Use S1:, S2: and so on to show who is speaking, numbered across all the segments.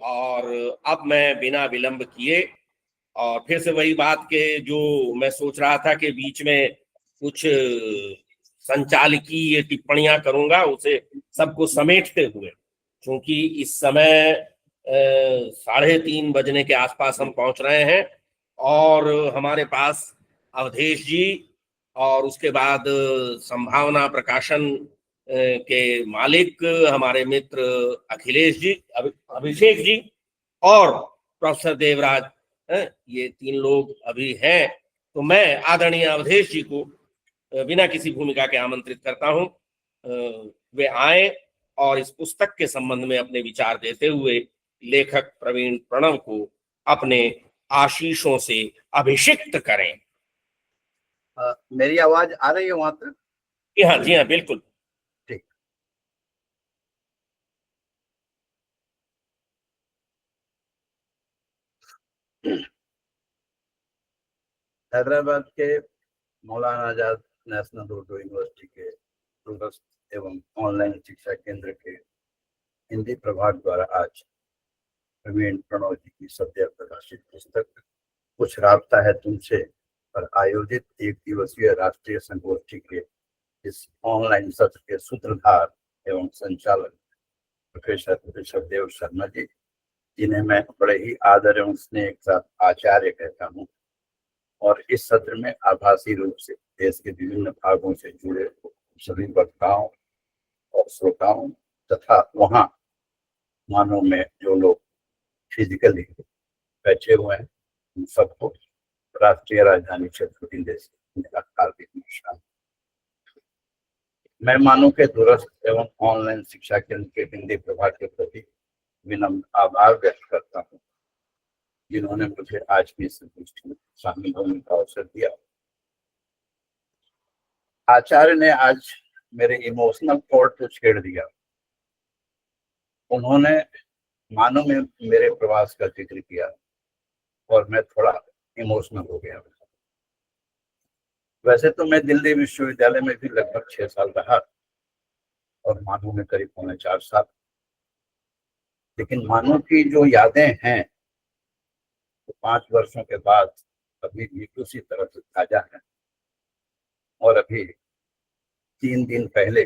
S1: और अब मैं बिना विलंब किए और फिर से वही बात के जो मैं सोच रहा था कि बीच में कुछ संचालकीय टिप्पणियां करूंगा, उसे सबको समेटते हुए, क्योंकि इस समय 3:30 बजने के आसपास हम पहुंच रहे हैं और हमारे पास अवधेश जी और उसके बाद संभावना प्रकाशन के मालिक हमारे मित्र अखिलेश जी, अभिषेक जी और प्रोफेसर देवराज, ये 3 लोग अभी हैं। तो मैं आदरणीय अवधेश जी को बिना किसी भूमिका के आमंत्रित करता हूं, वे आए और इस पुस्तक के संबंध में अपने विचार देते हुए लेखक प्रवीण प्रणव को अपने आशीषों से अभिषिक्त करें।
S2: मेरी आवाज आ रही है वहां तक?
S1: जी हाँ, बिल्कुल।
S2: ठीक। हैदराबाद के मौलाना आजाद नेशनल उर्दू यूनिवर्सिटी के दूरस्थ एवं ऑनलाइन शिक्षा केंद्र के हिंदी प्रभाग द्वारा आज प्रवीण प्रणव जी की सद्य प्रकाशित पुस्तक कुछ राब्ता है तुमसे पर आयोजित एक दिवसीय राष्ट्रीय संगोष्ठी के इस ऑनलाइन सत्र के सूत्रधार एवं संचालक प्रोफेसर ऋषभदेव शर्मा जी, जिन्हें मैं बड़े ही आदर एवं स्नेह के साथ आचार्य कहता हूँ, और इस सत्र में आभासी रूप से देश के विभिन्न भागों से जुड़े सभी वक्ताओं और श्रोताओं तथा वहाँ मानव में जो लोग फिजिकली बैठे हुए हैं उन सबको राष्ट्रीय राजधानी क्षेत्र दिल्ली से मेरा हार्दिक नमस्कार। मैं मानव के दूरस्थ एवं ऑनलाइन शिक्षा केंद्र के हिंदी प्रभाग के प्रति विनम्र आभार व्यक्त करता हूँ, जिन्होंने मुझे आज की संगोष्ठी में शामिल होने का अवसर दिया। आचार्य ने आज मेरे इमोशनल कॉर्ड को छेड़ दिया। उन्होंने मानव में मेरे प्रवास का जिक्र किया और मैं थोड़ा इमोशनल हो गया। वैसे तो मैं दिल्ली विश्वविद्यालय में भी लगभग 6 साल रहा और मानव में करीब 4.25 साल, लेकिन मानव की जो यादें हैं तो 5 वर्षों के बाद अभी भी उसी तरह से ताजा है। और अभी 3 दिन पहले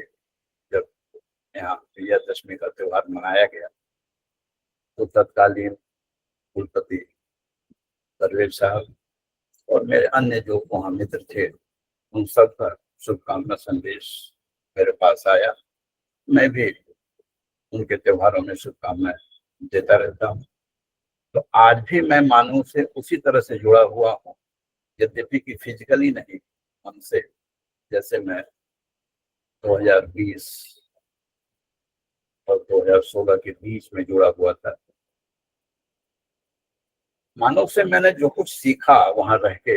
S2: जब यहाँ विजयादशमी का त्योहार मनाया गया तो तत्कालीन कुलपति दरवेश साहब और मेरे अन्य जो वहाँ मित्र थे उन सब का शुभकामना संदेश मेरे पास आया। मैं भी उनके त्योहारों में शुभकामनाएं देता रहता हूँ। तो आज भी मैं मानव से उसी तरह से जुड़ा हुआ हूँ, यद्यपि कि फिजिकली नहीं, मन से, जैसे मैं 2020 और 2016 के बीच में जुड़ा हुआ था। मानव से मैंने जो कुछ सीखा वहां रह के,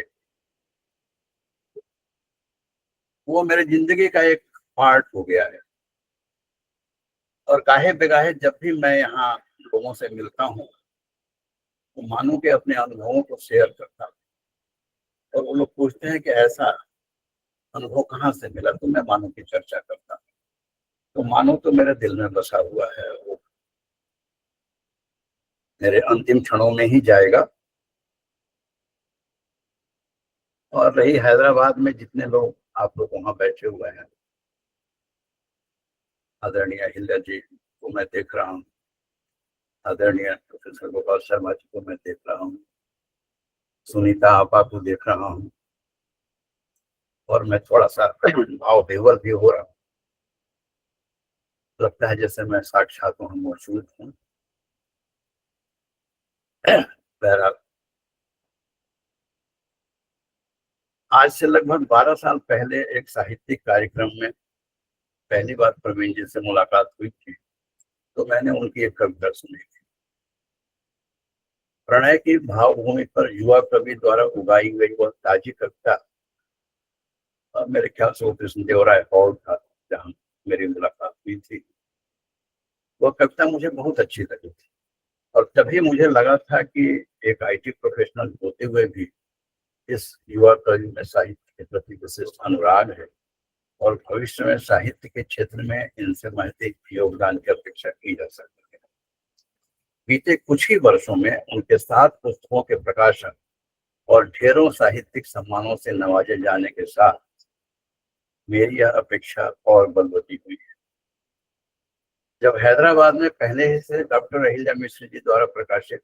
S2: वो मेरे जिंदगी का एक पार्ट हो गया है। और गाहे बेगाहे जब भी मैं यहाँ लोगों से मिलता हूँ तो मानो के अपने अनुभवों को शेयर करता हूँ और वो लोग पूछते हैं कि ऐसा अनुभव कहाँ से मिला, तो मैं मानो की चर्चा करता हूँ। तो मानो तो मेरे दिल में बसा हुआ है, वो मेरे अंतिम क्षणों में ही जाएगा। और रही हैदराबाद में जितने लोग आप लोग वहां बैठे हुए हैं, आदरणीय अहिल्या जी को मैं देख रहा हूँ, आदरणीय प्रोफेसर गोपाल शर्मा जी को मैं देख रहा हूँ, सुनीता आपा को देख रहा हूँ, और मैं थोड़ा सा भाव विह्वल भी हो रहा हूँ। लगता है जैसे मैं साक्षात वहां मौजूद हूँ। बहरहाल आज से लगभग 12 साल पहले एक साहित्यिक कार्यक्रम में पहली बार प्रवीण जी से मुलाकात हुई थी, तो मैंने उनकी एक कविता सुनी थी। प्रणय की भावभूमि पर युवा कवि द्वारा उगाई गई वह ताजी कविता, मेरे ख्याल से वो कृष्णदेव राय हॉल था जहाँ मेरी मुलाकात हुई थी। वह कविता मुझे बहुत अच्छी लगी थी और तभी मुझे लगा था कि एक आईटी प्रोफेशनल होते हुए भी इस युवा कवि में साहित्य के प्रति विशिष्ट अनुराग है और भविष्य में साहित्य के क्षेत्र में इनसे महत्वपूर्ण योगदान की अपेक्षा की जा सकती है। बीते कुछ ही वर्षों में उनके 7 पुस्तकों के प्रकाशन और ढेरों साहित्यिक सम्मानों से नवाजे जाने के साथ मेरी यह अपेक्षा और बलवती हुई है। जब हैदराबाद में पहले ही से डॉक्टर अहिल्या मिश्र जी द्वारा प्रकाशित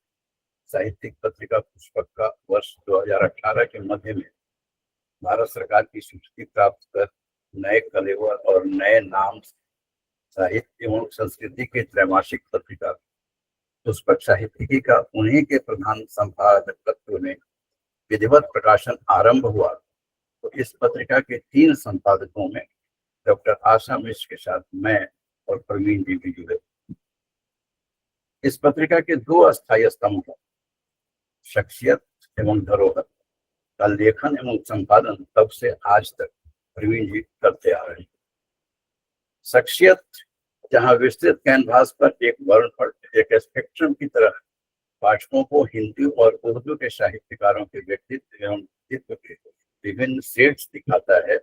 S2: साहित्यिक पत्रिका पुष्पक का वर्ष 2018 के मध्य में भारत सरकार की स्वीकृति प्राप्त कर नए कलेवर और नए नाम साहित्य एवं संस्कृति के त्रैमासिक पत्रिका पुष्पक साहित्यिकी का उन्हीं के प्रधान संपादकत्व में विधिवत प्रकाशन आरंभ हुआ, तो इस पत्रिका के 3 संपादकों में डॉक्टर आशा मिश्र के साथ मैं और प्रवीण जी भी जुड़े। इस पत्रिका के 2 अस्थायी स्तंभ हैं, शख्सियत एवं धरोहर का लेखन एवं संपादन तब से आज तक प्रवीण जी करते आ रहे हैं। शख्सियत जहां विस्तृत कैनवास पर एक वर्णपट एक स्पेक्ट्रम की तरह पाठकों को हिंदी और उर्दू के साहित्यकारों के व्यक्तित्व एवं व्यक्तित्व के विभिन्न शेड्स दिखाता है,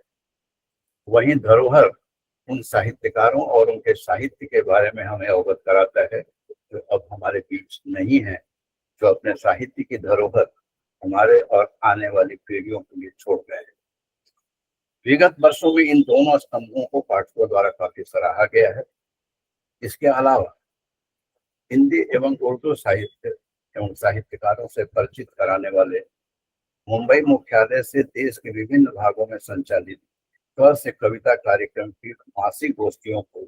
S2: वहीं धरोहर उन साहित्यकारों और उनके साहित्य के बारे में हमें अवगत कराता है जो अब हमारे बीच नहीं है, जो अपने साहित्य की धरोहर हमारे और आने वाली पीढ़ियों के लिए छोड़ गए हैं। विगत वर्षों में इन दोनों स्तंभों को पाठकों द्वारा काफी सराहा गया है। इसके अलावा हिंदी एवं उर्दू साहित्य एवं साहित्यकारों से परिचित कराने वाले मुंबई मुख्यालय से देश के विभिन्न भागों में संचालित क से कविता कार्यक्रम की मासिक गोष्ठियों को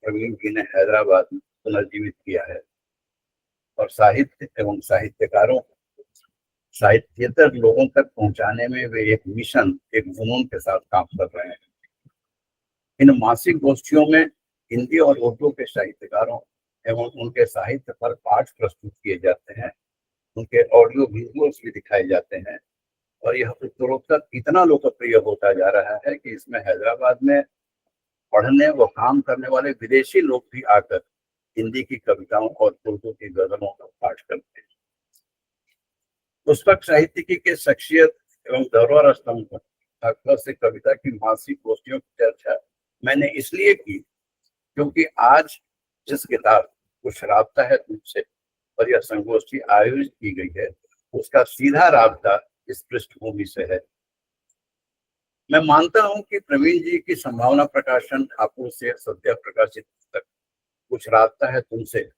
S2: प्रवीण जी ने हैदराबाद में पुनर्जीवित किया है और साहित्य एवं साहित्यकारों साहित्येतर लोगों तक पहुंचाने में वे एक मिशन एक जुनून के साथ काम कर रहे हैं। इन मासिक गोष्ठियों में हिंदी और उर्दू के साहित्यकारों एवं उनके साहित्य पर पाठ प्रस्तुत किए जाते हैं, उनके ऑडियो विजुअल्स भी दिखाए जाते हैं और यह उत्तरोत्तर इतना लोकप्रिय होता जा रहा है कि इसमें हैदराबाद में पढ़ने व काम करने वाले विदेशी लोग भी आकर हिंदी की कविताओं और उर्दू की गजलों का पाठ करते हैं। पुष्पक साहित्यिकी के शख्सियत एवं धरोहर स्तंभ पर से कविता की मासिक गोष्ठियों की चर्चा मैंने इसलिए की क्योंकि आज जिस किताब कुछ राब्ता है तुमसे और यह संगोष्ठी आयोजित की गई है, उसका सीधा राब्ता इस पृष्ठभूमि से है। मैं मानता हूं कि प्रवीण जी की संभावना प्रकाशन ठाकुर से सद्य प्रकाशित पुस्तक कुछ राब्ता है तुमसे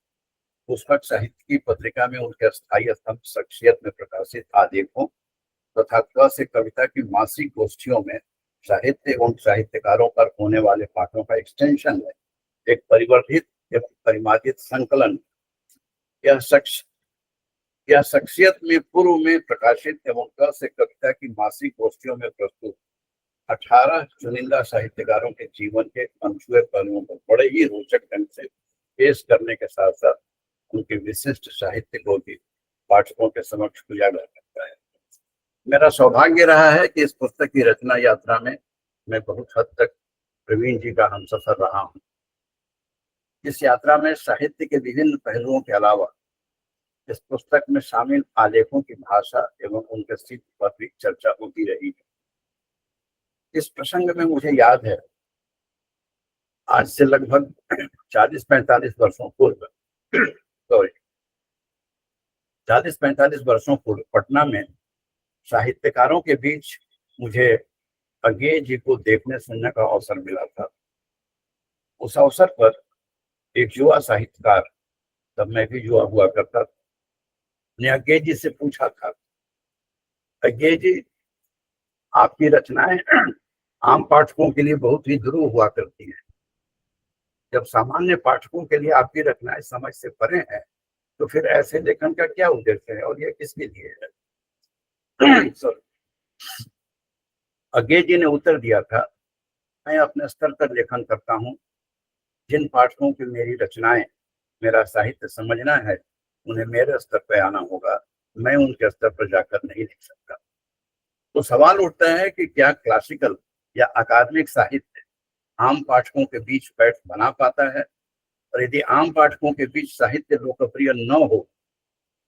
S2: पुष्पक साहित्य की पत्रिका में उनके अस्थायी स्तंभ शख्सियत में प्रकाशित आलेखों तथा क से कविता की मासिक गोष्ठियों में साहित्य एवं साहित्यकारों पर होने वाले पाठों का एक्सटेंशन है, एक परिवर्तित एवं परिमार्जित संकलन। यह शख्सियत में पूर्व में प्रकाशित एवं क से कविता की मासिक गोष्ठियों में प्रस्तुत 18 चुनिंदा साहित्यकारों के जीवन के अनछुए पहलुओं को बड़े ही रोचक ढंग से पेश करने के साथ साथ उनके विशिष्ट साहित्य को भी पाठकों के समक्ष उजागर करता है। मेरा सौभाग्य रहा है कि इस पुस्तक की रचना यात्रा में मैं बहुत हद तक प्रवीण जी का हमसफर रहा हूँ। इस यात्रा में साहित्य के विभिन्न पहलुओं के अलावा इस पुस्तक में शामिल आलेखों की भाषा एवं उनके शिल्प पर भी चर्चा होती रही है। इस प्रसंग में मुझे याद है, आज से लगभग 40-45 वर्षों पूर्व 40-45 वर्षों पूर्व पटना में साहित्यकारों के बीच मुझे अज्ञेय जी को देखने सुनने का अवसर मिला था। उस अवसर पर एक युवा साहित्यकार, तब मैं भी युवा हुआ करता था, ने अज्ञेय जी से पूछा था, अज्ञेय जी आपकी रचनाएं आम पाठकों के लिए बहुत ही ध्रुव हुआ करती हैं, जब सामान्य पाठकों के लिए आपकी रचनाएं समझ से परे हैं तो फिर ऐसे लेखन का क्या उद्देश्य है और यह किसके लिए है? अज्ञेय जी ने उत्तर दिया था, मैं अपने स्तर पर लेखन करता हूँ, जिन पाठकों की मेरी रचनाएं मेरा साहित्य समझना है उन्हें मेरे स्तर पर आना होगा, मैं उनके स्तर पर जाकर नहीं लिख सकता। तो सवाल उठता है कि क्या क्लासिकल या अकादमिक साहित्य आम पाठकों के बीच बैठ बना पाता है, और यदि आम पाठकों के बीच साहित्य लोकप्रिय न हो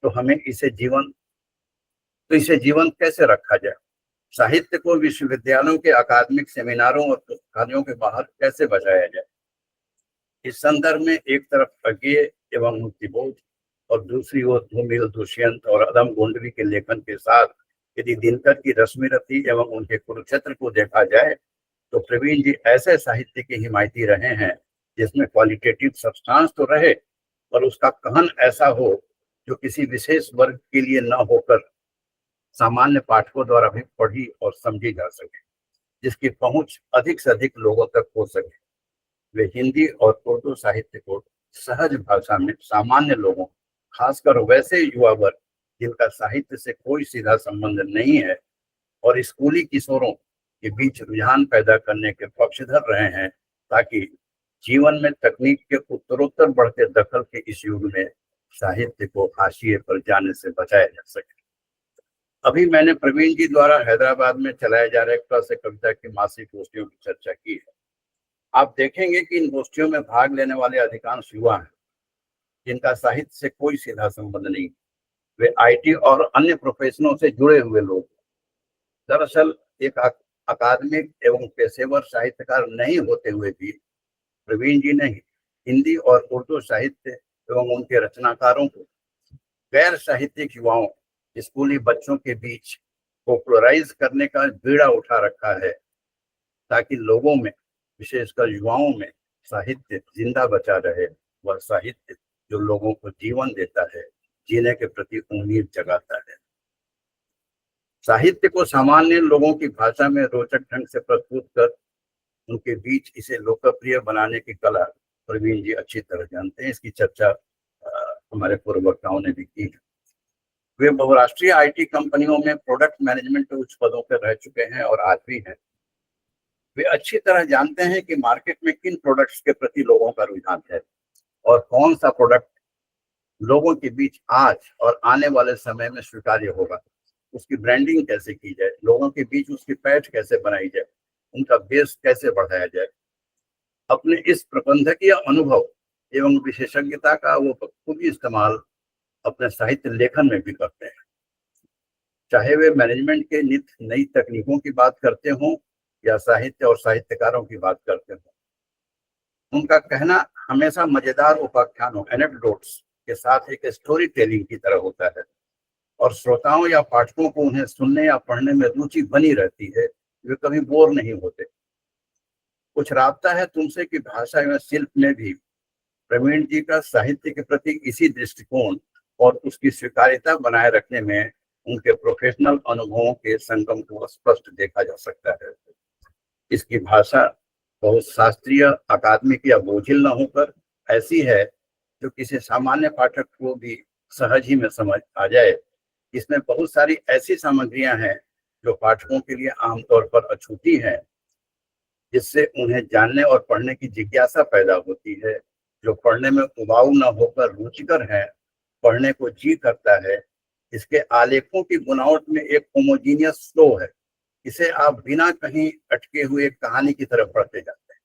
S2: तो हमें इसे जीवंत कैसे रखा जाए? साहित्य को विश्वविद्यालयों के अकादमिक सेमिनारों और पुस्तकालयों के बाहर कैसे बचाया जाए? इस संदर्भ में एक तरफ अज्ञेय एवं मुक्तिबोध और दूसरी ओर धूमिल, दुष्यंत और अदम गोंडवी के लेखन के साथ यदि दिनकर की रश्मिरथी एवं उनके कुरुक्षेत्र को देखा जाए तो प्रवीण जी ऐसे साहित्य के हिमायती रहे हैं जिसमें क्वालिटेटिव सब्सटेंस तो रहे और उसका कहन ऐसा हो जो किसी विशेष वर्ग के लिए न होकर सामान्य पाठकों द्वारा भी पढ़ी और समझी जा सके, जिसकी पहुंच अधिक से अधिक लोगों तक हो सके। वे हिंदी और उर्दू साहित्य को सहज भाषा में सामान्य लोगों, खासकर वैसे युवा वर्ग जिनका साहित्य से कोई सीधा संबंध नहीं है और स्कूली किशोरों के बीच रुझान पैदा करने के पक्षधर रहे हैं, ताकि जीवन में तकनीक के उत्तरोत्तर बढ़ते दखल के इस युग में साहित्य को हाशिए पर जाने से बचाया जा सके। अभी मैंने प्रवीण जी द्वारा हैदराबाद में चलाए जा रहे कला से कविता की मासिक गोष्ठियों की चर्चा की है। आप देखेंगे कि इन गोष्ठियों में भाग लेने वाले अधिकांश युवा हैं जिनका साहित्य से कोई सीधा संबंध नहीं। वे आईटी और अन्य प्रोफेशनों से जुड़े हुए लोग। दरअसल एक अकादमिक एवं पेशेवर साहित्यकार नहीं होते हुए भी प्रवीण जी ने हिंदी और उर्दू साहित्य एवं उनके रचनाकारों को गैर साहित्यिक युवाओं, स्कूली बच्चों के बीच पॉपुलराइज करने का बीड़ा उठा रखा है, ताकि लोगों में, विशेषकर युवाओं में साहित्य जिंदा बचा रहे। वह साहित्य जो लोगों को जीवन देता है, जीने के प्रति उम्मीद जगाता है। साहित्य को सामान्य लोगों की भाषा में रोचक ढंग से प्रस्तुत कर उनके बीच इसे लोकप्रिय बनाने की कला प्रवीण जी अच्छी तरह जानते हैं। इसकी चर्चा हमारे पूर्व वक्ताओं ने भी की है। वे बहुराष्ट्रीय आईटी कंपनियों में प्रोडक्ट मैनेजमेंट के उच्च पदों पर रह चुके हैं और आज भी हैं। वे अच्छी तरह जानते हैं कि मार्केट में किन प्रोडक्ट्स के प्रति लोगों का रुझान है और कौन सा प्रोडक्ट लोगों के बीच आज और आने वाले समय में स्वीकार्य होगा। उसकी ब्रांडिंग कैसे की जाए, लोगों के बीच उसकी पैठ कैसे बनाई जाए, उनका बेस कैसे बढ़ाया जाए। अपने इस प्रबंधकीय अनुभव एवं विशेषज्ञता का वो बखूबी इस्तेमाल अपने साहित्य लेखन में भी करते हैं। चाहे वे मैनेजमेंट के नित नई तकनीकों की बात करते हों या साहित्य और साहित्यकारों की बात करते हों, उनका कहना हमेशा मजेदार उपाख्यानों, एनेक्डोट्स के साथ एक स्टोरी टेलिंग की तरह होता है और श्रोताओं या पाठकों को उन्हें सुनने या पढ़ने में रुचि बनी रहती है। वे कभी बोर नहीं होते। कुछ राबता है तुमसे की भाषा एवं शिल्प में भी प्रवीण जी का साहित्य के प्रति इसी दृष्टिकोण और उसकी स्वीकार्यता बनाए रखने में उनके प्रोफेशनल अनुभवों के संगम को स्पष्ट देखा जा सकता है। इसकी भाषा बहुत शास्त्रीय, अकादमिक या बोझिल न होकर ऐसी है जो किसी सामान्य पाठक को भी सहज ही में समझ आ जाए। इसमें बहुत सारी ऐसी सामग्रियां हैं जो पाठकों के लिए आमतौर पर अछूती हैं, जिससे उन्हें जानने और पढ़ने की जिज्ञासा पैदा होती है। जो पढ़ने में उबाऊ न होकर रुचिकर है, पढ़ने को जी करता है। इसके आलेखों की बुनावट में एक होमोजीनियस फ्लो है। इसे आप बिना कहीं अटके हुए कहानी की तरफ पढ़ते जाते हैं।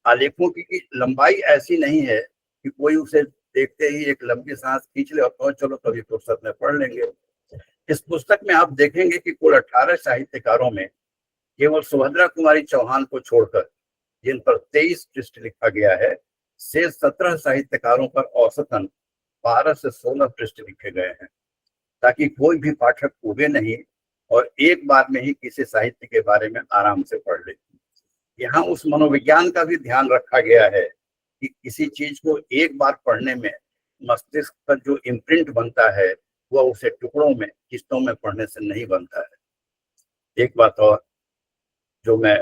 S2: आलेखों की लंबाई ऐसी नहीं है कि कोई उसे देखते ही एक लंबी सांस खींच ले और चलो कभी फुर्सत में पढ़ लेंगे। इस पुस्तक में आप देखेंगे कि कुल 18 साहित्यकारों में केवल सुभद्रा कुमारी चौहान को छोड़कर, जिन पर 23 पृष्ठ लिखा गया है, शेष 17 साहित्यकारों पर औसतन 12 से 16 पृष्ठ लिखे गए हैं, ताकि कोई भी पाठक उबे नहीं और एक बार में ही किसी साहित्य के बारे में आराम से पढ़ ले। यहाँ उस मनोविज्ञान का भी ध्यान रखा गया है कि किसी चीज को एक बार पढ़ने में मस्तिष्क पर जो इम्प्रिंट बनता है वह उसे टुकड़ों में, किस्तों में पढ़ने से नहीं बनता है। एक बात और जो मैं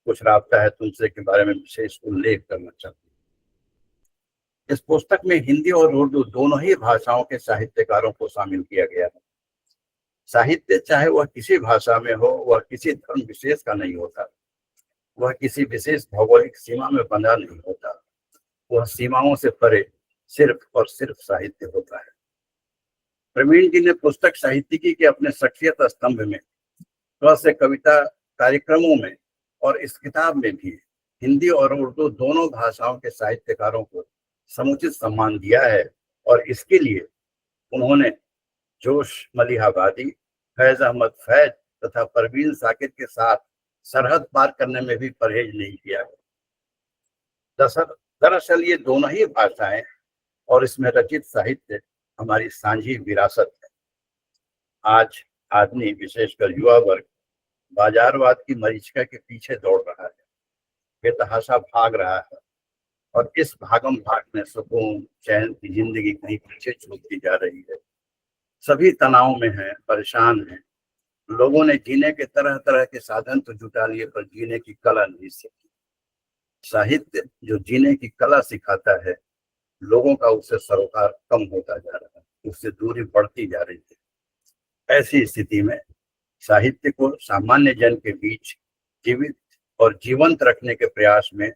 S2: कुछ राबता है तुमसे के बारे में विशेष उल्लेख करना चाहता हूँ। इस पुस्तक में हिंदी और उर्दू दोनों ही भाषाओं के साहित्यकारों को शामिल किया गया है। साहित्य चाहे वह किसी भाषा में हो, वह किसी धर्म विशेष का नहीं होता, वह किसी विशेष भौगोलिक सीमा में बंधा नहीं होता, वह सीमाओं से परे सिर्फ और सिर्फ साहित्य होता है। प्रवीण जी ने पुस्तक साहित्यिकी के अपने शख्सियत स्तंभ में, कला से कविता कार्यक्रमों में और इस किताब में भी हिंदी और उर्दू दोनों भाषाओं के साहित्यकारों को समुचित सम्मान दिया है और इसके लिए उन्होंने जोश मलिहाबादी, फैज अहमद फैज तथा परवीन साकिर के साथ सरहद पार करने में भी परहेज नहीं किया है। दरअसल ये दोनों ही भाषाएं और इसमें रचित साहित्य हमारी साझी विरासत है। आज आदमी, विशेषकर युवा वर्ग, बाजारवाद की मरीचिका के पीछे दौड़ रहा है, बेतहाशा भाग रहा है, और इस भागम भाग में सुकून, चैन की जिंदगी कहीं पीछे छूटती जा रही है। सभी तनाव में हैं, परेशान हैं। लोगों ने जीने के तरह तरह के साधन तो जुटा लिए, पर जीने की कला नहीं सीखी। साहित्य जो जीने की कला सिखाता है, लोगों का उससे सरोकार कम होता जा रहा है, उससे दूरी बढ़ती जा रही है। ऐसी स्थिति में साहित्य को सामान्य जन के बीच जीवित और जीवंत रखने के प्रयास में,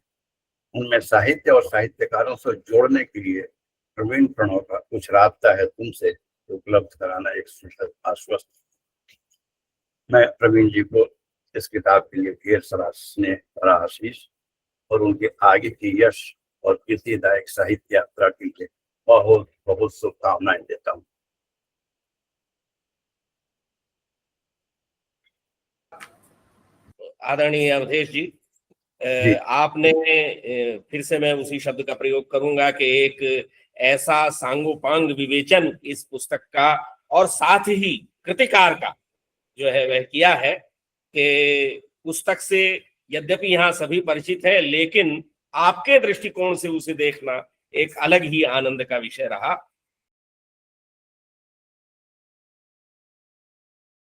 S2: उनमें साहित्य और साहित्यकारों से जोड़ने के लिए प्रवीण प्रणव का कुछ राब्ता है तुमसे उपलब्ध कराना एक सुखद आश्वस्त। मैं प्रवीण जी को इस किताब के लिए ढेर सारा स्नेह भरा आशीष और उनके आगे की यश और कीर्तिदायक साहित्य यात्रा के लिए बहुत बहुत शुभकामनाएं देता हूँ।
S1: आदरणीय अवधेश जी, आपने फिर से मैं उसी शब्द का प्रयोग करूंगा कि एक ऐसा सांगोपांग विवेचन इस पुस्तक का और साथ ही कृतिकार का जो है वह किया है कि पुस्तक से यद्यपि यहाँ सभी परिचित है, लेकिन आपके दृष्टिकोण से उसे देखना एक अलग ही आनंद का विषय रहा।